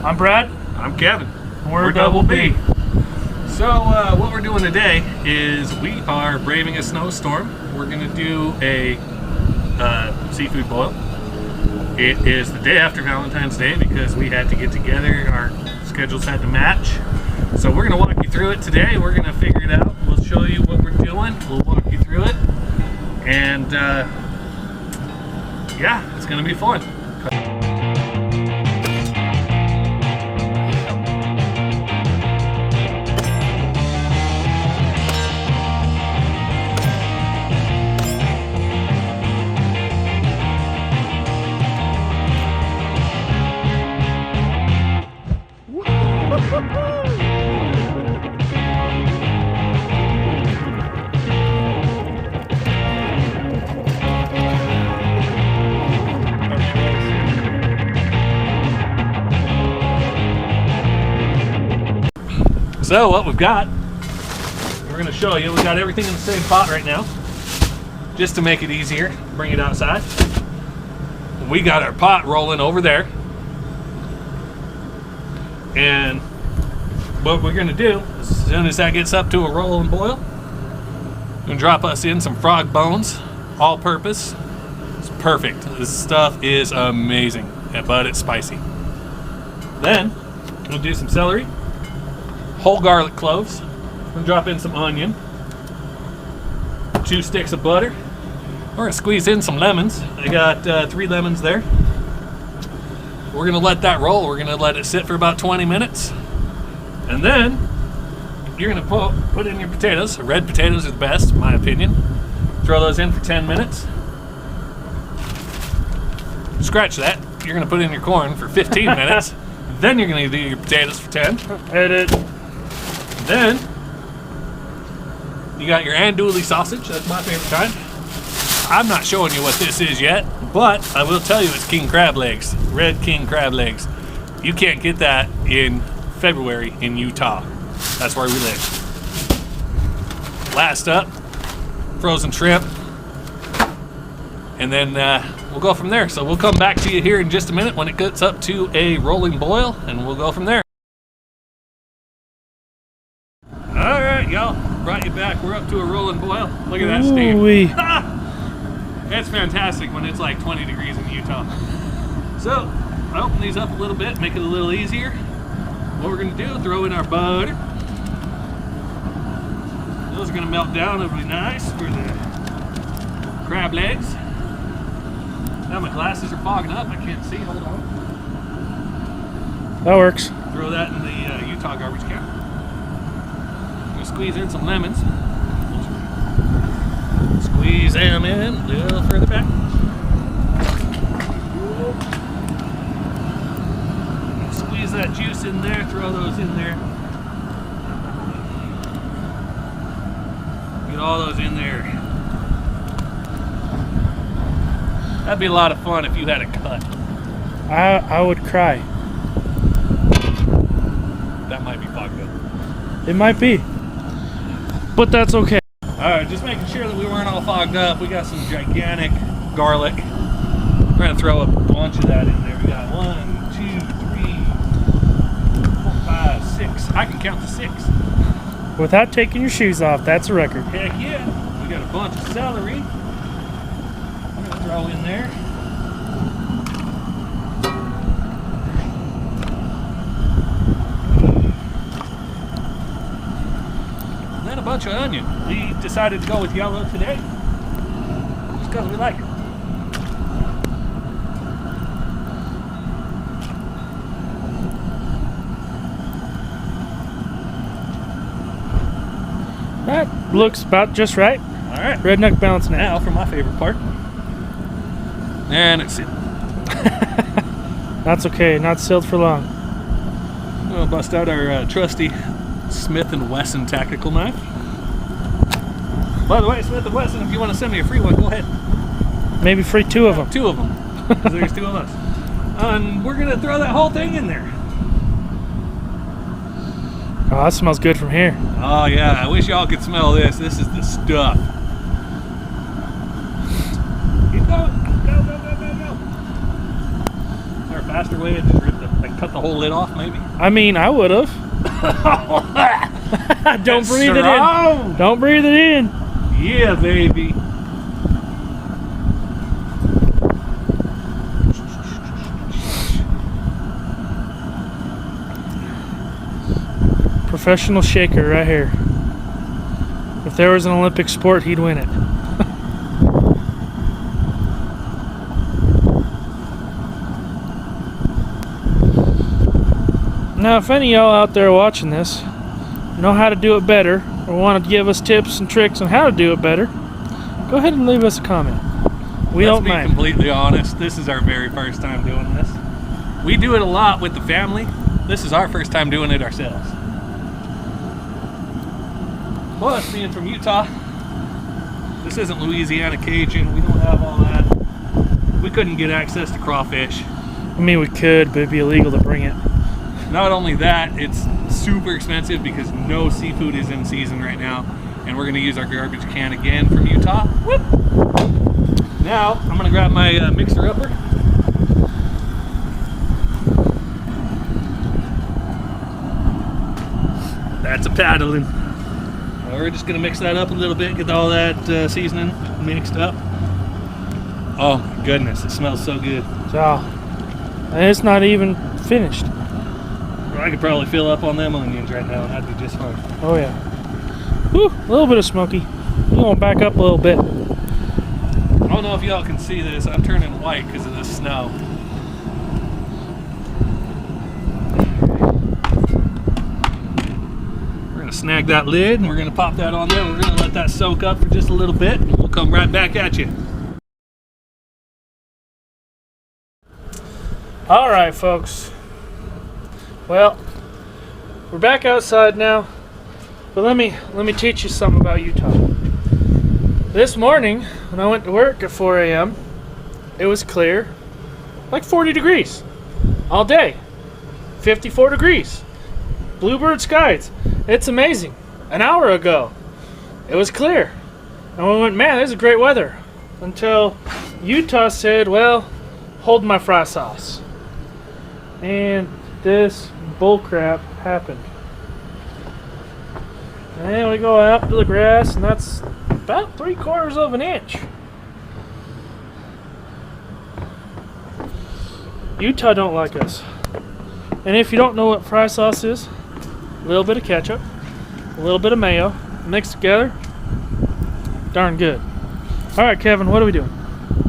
I'm Brad. I'm Kevin. We're Double B. So what we're doing today is we are braving a snowstorm. We're going to do a seafood boil. It is the day after Valentine's Day because we had to get together. Our schedules had to match. So we're going to walk you through it today. We're going to figure it out. We'll show you what we're doing. We'll walk you through it. And yeah, it's going to be fun. So what we've got, we're going to show you, we've got everything in the same pot right now, just to make it easier, bring it outside. We got our pot rolling over there, and what we're going to do, as soon as that gets up to a rolling boil, we're going to drop us in some frog bones, all purpose. It's perfect. This stuff is amazing, but it's spicy. Then, we'll do some celery, whole garlic cloves. I'm gonna drop in some onion, 2 sticks of butter. We're gonna squeeze in some lemons. I got 3 lemons there. We're gonna let that roll. We're gonna let it sit for about 20 minutes. And then you're gonna put in your potatoes. Red potatoes are the best, in my opinion. Throw those in for 10 minutes. Scratch that. You're gonna put in your corn for 15 minutes. Then you're gonna do your potatoes for 10. Edit. Then you got your andouille sausage. That's my favorite kind. I'm not showing you what this is yet, but I will tell you it's king crab legs, red king crab legs. You can't get that in February in Utah. That's where we live. Last up, frozen shrimp, and then we'll go from there. So we'll come back to you here in just a minute when it gets up to a rolling boil, and we'll go from there. All right, y'all, brought you back. We're up to a rolling boil. Look at that steam. It's fantastic when it's like 20 degrees in Utah. So I open these up a little bit, make it a little easier. What we're gonna do, throw in our butter. Those are gonna melt down. It'll be nice for the crab legs. Now my glasses are fogging up. I can't see. Hold on. That works. Throw that in the Utah garbage can. Squeeze in some lemons. Squeeze them in a little further back. Squeeze that juice in there, throw those in there. Get all those in there. That'd be a lot of fun if you had a cut. I would cry. That might be fogged up. It might be. But that's okay. Alright, just making sure that we weren't all fogged up. We got some gigantic garlic. We're going to throw a bunch of that in there. We got 1, 2, 3, 4, 5, 6. I can count to 6. Without taking your shoes off, that's a record. Heck yeah. We got a bunch of celery. I'm going to throw in there. A bunch of onion. We decided to go with yellow today just because we like it. That looks about just right. All right. Redneck balance Now for my favorite part. And it's it. That's okay. Not sealed for long. We'll bust out our trusty Smith & Wesson tactical knife. By the way, Smith & Wesson, if you want to send me a free one, go ahead. Maybe free 2 of them. 2 of them. Because there's 2 of us. And we're going to throw that whole thing in there. Oh, that smells good from here. Oh yeah, I wish y'all could smell this. This is the stuff. Keep going. Go, go, go, go, go. Is there a faster way to just rip the Like cut the whole lid off, maybe? I mean, I would have. Don't breathe it in. Don't breathe it in. Yeah, baby. Professional shaker right here. If there was an Olympic sport, he'd win it. Now, if any of y'all out there watching this know how to do it better or want to give us tips and tricks on how to do it better, go ahead and leave us a comment. We don't mind. Let's be completely honest. This is our very first time doing this. We do it a lot with the family. This is our first time doing it ourselves. Plus, being from Utah, this isn't Louisiana Cajun. We don't have all that. We couldn't get access to crawfish. I mean, we could, but it'd be illegal to bring it. Not only that, it's super expensive because no seafood is in season right now. And we're going to use our garbage can again from Utah. Whoop. Now, I'm going to grab my mixer upper. That's a paddling. We're just going to mix that up a little bit, get all that seasoning mixed up. Oh my goodness, it smells so good. And it's not even finished. I could probably fill up on them onions right now and that'd be just fine. Oh yeah. Whew, a little bit of smoky. You want to back up a little bit. I don't know if y'all can see this. I'm turning white because of the snow. We're going to snag that lid and we're going to pop that on there. We're going to let that soak up for just a little bit. We'll come right back at you. All right, folks. Well, we're back outside now, but let me teach you something about Utah. This morning, when I went to work at 4 a.m., it was clear, like 40 degrees all day, 54 degrees, bluebird skies. It's amazing. An hour ago, it was clear, and we went, man, this is great weather, until Utah said, well, hold my fry sauce. And this bullcrap happened. And we go out to the grass, and that's about 3/4 of an inch. Utah don't like us. And if you don't know what fry sauce is, a little bit of ketchup, a little bit of mayo, mixed together, darn good. All right, Kevin, what are we doing?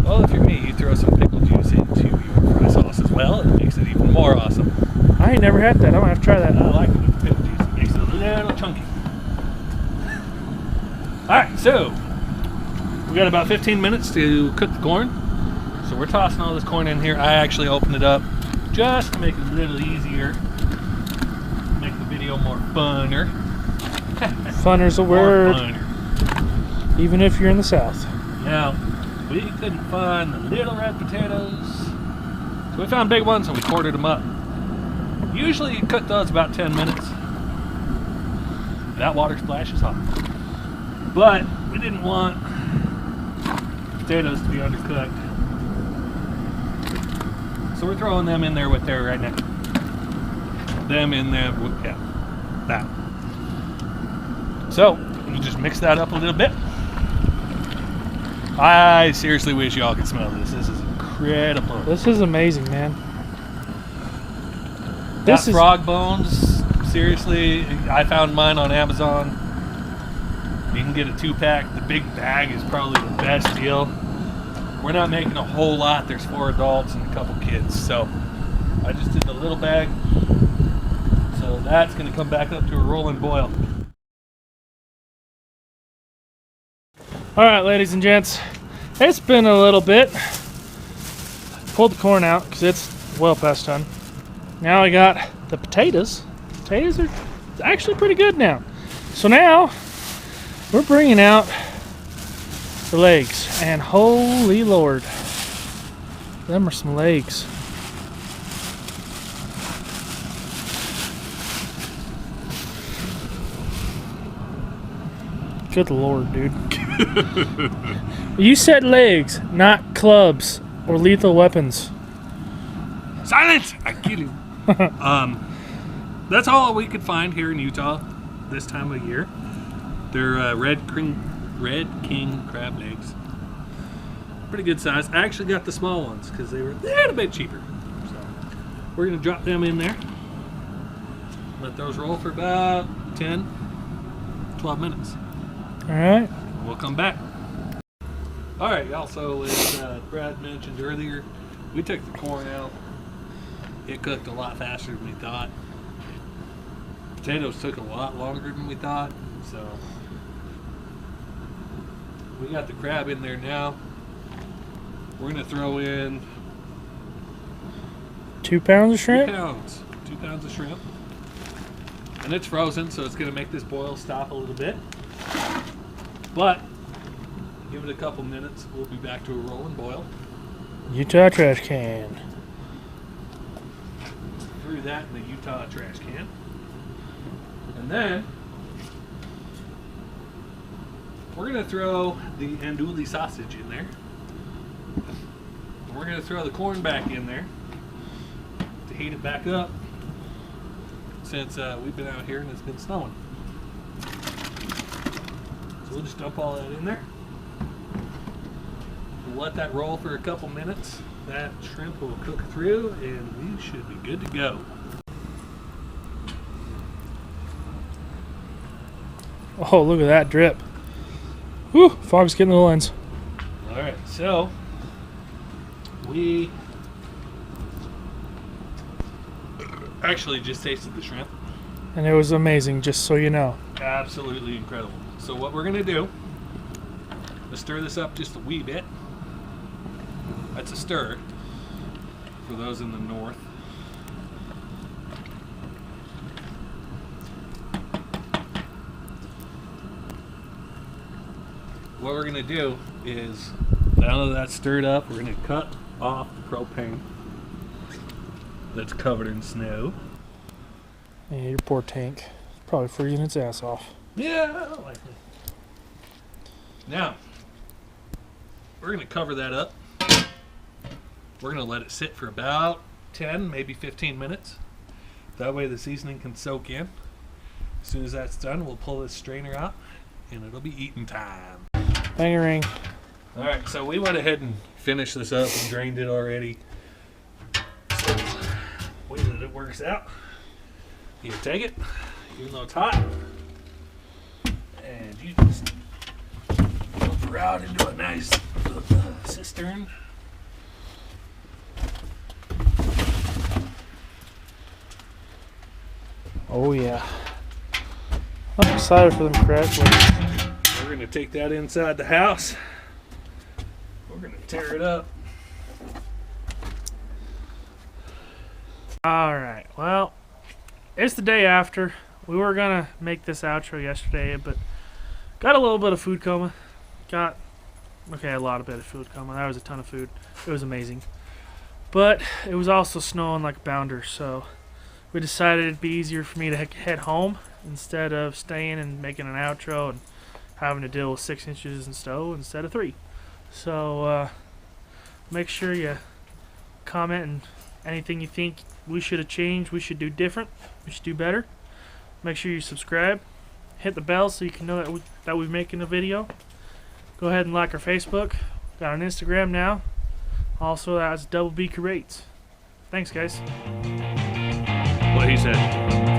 Well, if you're me, you throw some pickle juice into your fry sauce as well. It makes it even more awesome. I ain't never had that. I'm gonna have to try that. I like it with pickle juice. It makes it a little chunky. Alright, so we got about 15 minutes to cook the corn. So we're tossing all this corn in here. I actually opened it up just to make it a little easier. Make the video more funner. Funner's a word. Funner. Even if you're in the South. Now, we couldn't find the little red potatoes. So we found big ones and we quartered them up. Usually you cook those about 10 minutes. That water splash is hot. But we didn't want potatoes to be undercooked. So we're throwing them in there with there right now. Them in there with, yeah, that. So, we'll just mix that up a little bit. I seriously wish y'all could smell this. This is incredible. This is amazing, man. That frog bones, seriously, I found mine on Amazon. You can get a 2-pack. The big bag is probably the best deal. We're not making a whole lot. There's 4 adults and a couple kids. So I just did the little bag. So that's going to come back up to a rolling boil. All right, ladies and gents, it's been a little bit. Pulled the corn out because it's well past done. Now I got the potatoes. Potatoes are actually pretty good now. So now we're bringing out the legs, and holy Lord, them are some legs. Good Lord, dude. You said legs, not clubs or lethal weapons. Silence! I kill you. That's all we could find here in Utah this time of year. They're red king crab legs. Pretty good size. I actually got the small ones because they're a bit cheaper. So we're going to drop them in there. Let those roll for about 10, 12 minutes. All right. We'll come back. All right, y'all. So as Brad mentioned earlier, we took the corn out. It cooked a lot faster than we thought. Potatoes took a lot longer than we thought. So we got the crab in there now. We're going to throw in 2 pounds of shrimp? 2 pounds of shrimp. And it's frozen, so it's going to make this boil stop a little bit. But give it a couple minutes, we'll be back to a rolling boil. Utah trash can. Threw that in the Utah trash can. And then we're going to throw the andouille sausage in there. We're going to throw the corn back in there to heat it back up since we've been out here and it's been snowing. So we'll just dump all that in there. We'll let that roll for a couple minutes. That shrimp will cook through and we should be good to go. Oh, look at that drip. Whew, fog's getting the lens. All right, so we actually just tasted the shrimp. And it was amazing, just so you know. Absolutely incredible. So what we're gonna do is stir this up just a wee bit. That's a stir for those in the north. What we're gonna do is, now that that's stirred up, we're gonna cut off the propane that's covered in snow. Yeah, your poor tank. It's probably freezing its ass off. Yeah, likely. Now, we're going to cover that up. We're going to let it sit for about 10, maybe 15 minutes. That way the seasoning can soak in. As soon as that's done, we'll pull this strainer out and it'll be eating time. Bang-a-ring. All right, so we went ahead and finished this up and drained it already. So, the way that it works out, you take it, even though it's hot, and you just pour out into a nice cistern. Oh yeah. I'm excited for them crabs. We're going to take that inside the house. We're going to tear it up. Alright, well, it's the day after. We were going to make this outro yesterday, but got a little bit of food coma. A lot of bit of food coma. That was a ton of food. It was amazing. But it was also snowing like a bounder, so we decided it'd be easier for me to head home instead of staying and making an outro and having to deal with 6 inches in snow instead of 3. So make sure you comment and anything you think we should have changed, we should do different, we should do better. Make sure you subscribe, hit the bell so you can know that we're making a video. Go ahead and like our Facebook. Got an Instagram now. Also, that's Double B Curates. Thanks, guys. What he said.